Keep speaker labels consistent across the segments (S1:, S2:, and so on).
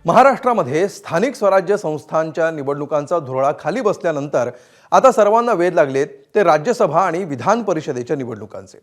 S1: महाराष्ट्रामध्ये स्थानिक स्वराज्य संस्थांच्या निवडणुकांचा धुरळा खाली बसल्यानंतर आता सर्वांना वेध लागलेत ते राज्यसभा आणि विधान परिषदेच्या निवडणुकांचे।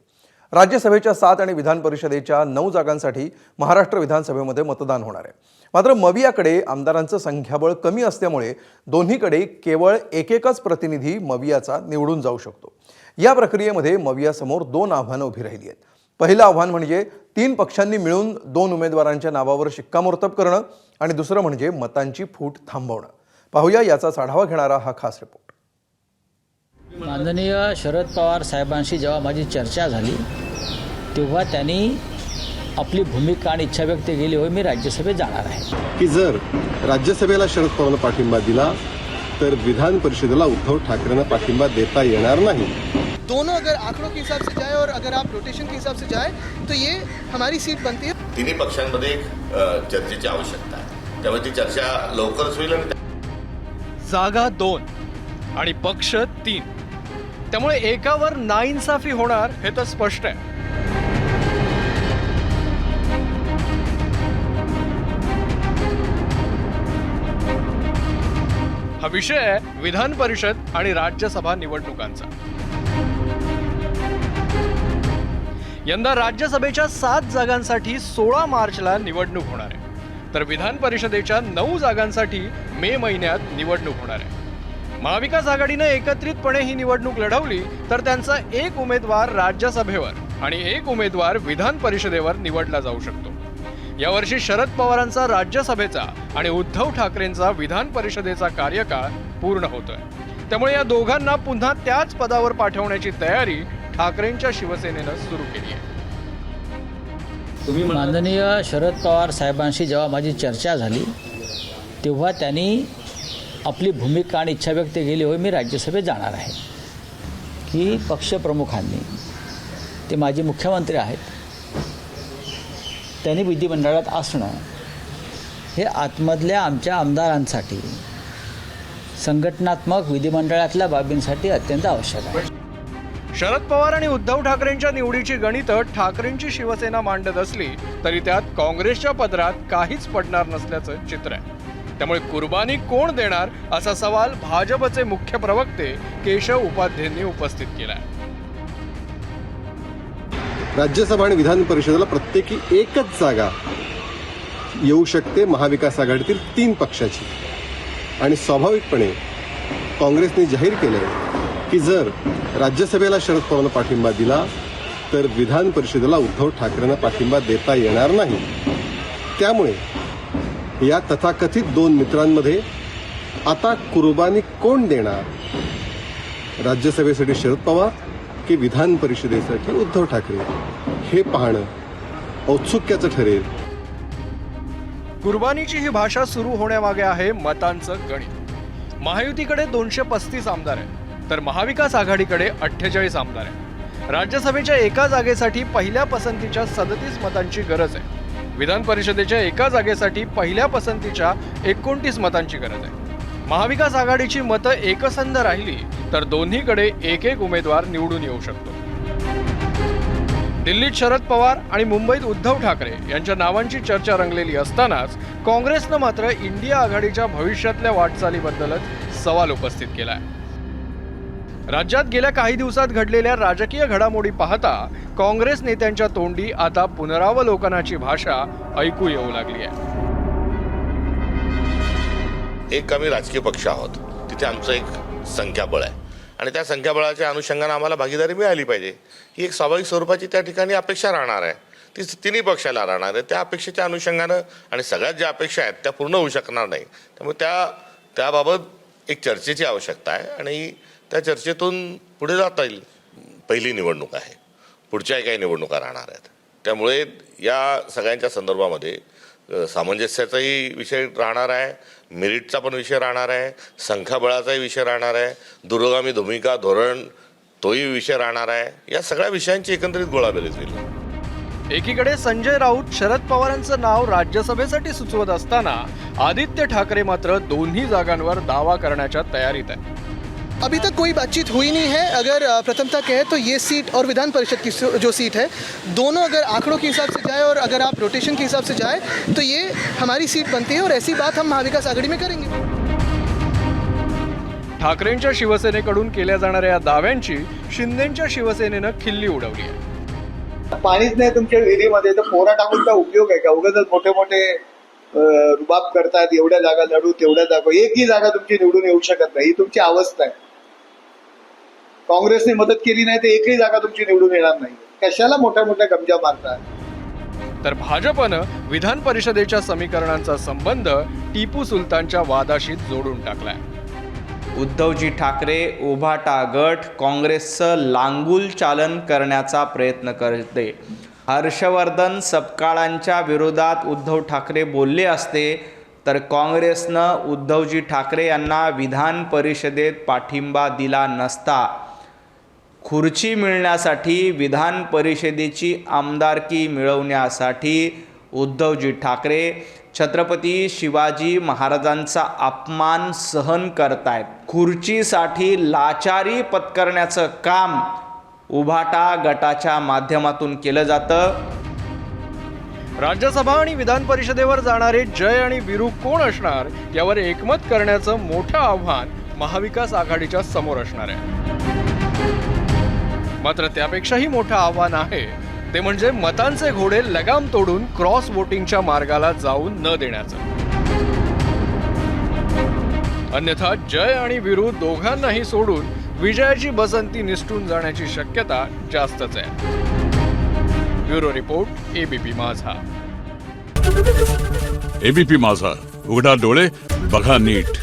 S1: राज्यसभेच्या 7 आणि विधान परिषदेच्या 9 जागांसाठी महाराष्ट्र विधानसभेमध्ये मतदान होणार आहे। मात्र मवियाकडे आमदारांचं संख्याबळ कमी असल्यामुळे दोन्हीकडे केवळ एकच प्रतिनिधी मवियाचा निवडून जाऊ शकतो। या प्रक्रियेमध्ये मवियासमोर 2 आव्हानं उभी राहिली आहेत। पहिलं आव्हान म्हणजे 3 पक्षांनी मिळून 2 उमेदवारांच्या नावावर शिक्कामोर्तब करणं आणि दुसरं म्हणजे मतांची फूट थांबवणं। पाहूया याचा आढावा घेणारा हा खास रिपोर्ट।
S2: माननीय शरद पवार साहेबांशी जेव्हा माझी चर्चा झाली तेव्हा त्यांनी आपली भूमिका आणि इच्छा व्यक्त केली, होय मी राज्यसभेत जाणार आहे।
S3: की जर राज्यसभेला शरद पवारांना पाठिंबा दिला तर विधान परिषदेला उद्धव ठाकरेंना पाठिंबा देता येणार नाही।
S4: दोनों अगर आंकड़ों के हिसाब से जाए और अगर आप रोटेशन के हिसाब से जाए तो ये हमारी सीट बनती है।
S5: तिन्ही पक्षांमध्ये एक चर्चेची आवश्यकता आहे, त्यामुळे ती चर्चा लवकरच होईल।
S6: जागा 2 आणि पक्ष 3, त्यामुळे एकावर नाइंसाफी होणार हे तर स्पष्ट आहे। हा विषय आहे विधान परिषद आणि राज्यसभा निवडणुकांचा। यंदा राज्यसभेच्या 7 जागांसाठी 16 मार्चला निवडणूक होणार आहे, तर विधान परिषदेच्या 9 जागांसाठी मे महिन्यात निवडणूक होणार आहे। महाविकास आघाडीने एकत्रितपणे ही निवडणूक लढवली तर त्यांचा एक उमेदवार राज्यसभेवर आणि एक उमेदवार विधान परिषदेवर निवडला जाऊ शकतो। यावर्षी शरद पवारांचा राज्यसभेचा आणि उद्धव ठाकरेंचा विधान परिषदेचा कार्यकाळ पूर्ण होतोय, त्यामुळे या दोघांना पुन्हा त्याच पदावर पाठवण्याची तयारी ठाकरेंच्या शिवसेनेनं सुरू केली आहे।
S2: माननीय शरद पवार साहेबांशी जेव्हा माझी चर्चा झाली तेव्हा त्यांनी आपली भूमिका आणि इच्छा व्यक्त केली, होय मी राज्यसभेत जाणार आहे। की पक्षप्रमुखांनी, ते माजी मुख्यमंत्री आहेत, त्यांनी विधिमंडळात असणं हे आतमधल्या आमच्या आमदारांसाठी संघटनात्मक विधिमंडळातल्या बाबींसाठी अत्यंत आवश्यक आहे।
S6: शरद पवार आणि उद्धव ठाकरेंच्या निवडीची गणितं ठाकरेंची शिवसेना मांडत असली तरी त्यात काँग्रेसच्या पदरात काहीच पडणार नसल्याचं चित्र आहे। त्यामुळे कुर्बानी कोण देणार असा सवाल भाजपचे मुख्य प्रवक्ते केशव उपाध्यायांनी उपस्थित केलाय।
S3: राज्यसभा आणि विधान परिषदेला प्रत्येकी एकच जागा येऊ शकते महाविकास आघाडीतील 3 पक्षाची, आणि स्वाभाविकपणे काँग्रेसने जाहीर केलंय की जर राज्यसभेला शरद पवारांना पाठिंबा दिला तर विधान परिषदेला उद्धव ठाकरेंना पाठिंबा देता येणार नाही। त्यामुळे या तथाकथित 2 मित्रांमध्ये आता कुर्बानी कोण देणार, राज्यसभेसाठी शरद पवार की विधान परिषदेसाठी उद्धव ठाकरे, हे पाहणं औत्सुक्याचं ठरेल।
S6: कुर्बानीची ही भाषा सुरू होण्यामागे आहे मतांचं गणित। महायुतीकडे 235 आमदार आहेत, तर महाविकास आघाडीकडे 48 आमदार आहेत। राज्यसभेच्या एका जागेसाठी पहिल्या पसंतीच्या 37 मतांची गरज आहे। विधान परिषदेच्या एका जागेसाठी पहिल्या पसंतीच्या 29 मतांची गरज आहे। महाविकास आघाडीची मतं एकसंध राहिली तर दोन्हीकडे एक उमेदवार निवडून येऊ शकतो। दिल्लीत शरद पवार आणि मुंबईत उद्धव ठाकरे यांच्या नावांची चर्चा रंगलेली असतानाच काँग्रेसनं मात्र इंडिया आघाडीच्या भविष्यातल्या वाटचालीबद्दलच सवाल उपस्थित केलाय। राज्यात गेल्या काही दिवसात घडलेल्या राजकीय घडामोडी पाहता काँग्रेस नेत्यांच्या तोंडी आता पुनरावलोकनाची भाषा ऐकू येऊ लागली आहे।
S5: एक आम्ही राजकीय पक्ष आहोत, तिथे आमचं एक संख्याबळ आहे आणि त्या संख्याबळाच्या अनुषंगाने आम्हाला भागीदारी मिळाली पाहिजे, ही एक स्वाभाविक स्वरूपाची त्या ठिकाणी अपेक्षा राहणार आहे। ती तिन्ही पक्षाला राहणार आहे। त्या अपेक्षेच्या अनुषंगानं आणि सगळ्यात ज्या अपेक्षा आहेत त्या पूर्ण होऊ शकणार नाही, त्यामुळे त्याबाबत एक चर्चेची आवश्यकता आहे आणि त्या चर्चेतून पुढे जाता येईल। पहिली निवडणूक आहे, पुढच्या काही निवडणुका राहणार आहेत, त्यामुळे या सगळ्यांच्या संदर्भामध्ये सामंजस्याचाही विषय राहणार आहे, मेरिटचा पण विषय राहणार आहे, संख्याबळाचाही विषय राहणार आहे, दूरगामी भूमिका धोरण तोही विषय राहणार आहे। या सगळ्या विषयांची एकंदरीत गोळाबेरीज होईल।
S6: एकीकडे संजय राऊत शरद पवारांचं नाव राज्यसभेसाठी सुचवत असताना आदित्य ठाकरे मात्र दोन्ही जागांवर दावा करण्याच्या तयारीत आहे।
S4: अभी तक कोई बातचीत हुई नहीं है। अगर प्रथमता कहे तो ये सीट और विधान परिषद की जो सीट है, दोनों अगर आंकड़ों के हिसाब से जाए और अगर आप रोटेशन के हिसाब से जाए तो ये हमारी सीट बनती है और ऐसी बात हम महाविकास आघाडी में करेंगे।
S6: ठाकरेंच्या शिवसेनेकडून केल्या जाणाऱ्या या दाव्यांची शिंदेंच्या शिवसेनेनं खिल्ली उडवली आहे।
S7: पाणीच नाही तुमच्या विहिरीमध्ये तर पोरा टाकून काय उपयोग आहे का? उगाच मोठे मोठे रुबाब करतात, एवढ्या जागा लढू तेवढ्या जागा, एकही जागा तुमची निवडून येऊ शकत नाही, ही तुमची अवस्था आहे। काँग्रेसने मदत केली नाही तर एकही जागा तुमची निवडून येणार नाही, कशाला मोठ्या मोठ्या गमजा मारतात?
S6: तर भाजपनं विधान परिषदेच्या समीकरणांचा संबंध टिपू सुलतानच्या वादाशी जोडून टाकलाय।
S8: उद्धवजी ठाकरे उभाटा गट काँग्रेसचं लांगुल चालन करण्याचा प्रयत्न करते। हर्षवर्धन सपकाळांच्या विरोधात उद्धव ठाकरे बोलले असते तर काँग्रेसनं उद्धवजी ठाकरे यांना विधान परिषदेत पाठिंबा दिला नसता। खुर्ची मिळण्यासाठी, विधान परिषदेची आमदारकी मिळवण्यासाठी उद्धवजी ठाकरे छत्रपती शिवाजी महाराजांचा अपमान सहन करतायत। खुर्चीसाठी लाचारी पत्करण्याचं काम उभाटा गटाच्या माध्यमातून केलं जातं।
S6: राज्यसभा आणि विधान परिषदेवर जाणारे जय आणि वीरू कोण असणार यावर एकमत करण्याचं मोठं आव्हान महाविकास आघाडीच्या समोर असणार आहे। मात्र त्यापेक्षाही मोठं आव्हान आहे ते म्हणजे मतांचे घोडे लगाम तोडून क्रॉस वोटिंगच्या मार्गाला जाऊ न देण्याचं। अन्यथा जय आणि वीरू दोघांनाही सोडून विजयाची बसंती निसटून जाण्याची शक्यता जास्तच आहे। ब्युरो रिपोर्ट, एबीपी माझा।
S9: एबीपी माझा, उघडा डोळे बघा नीट।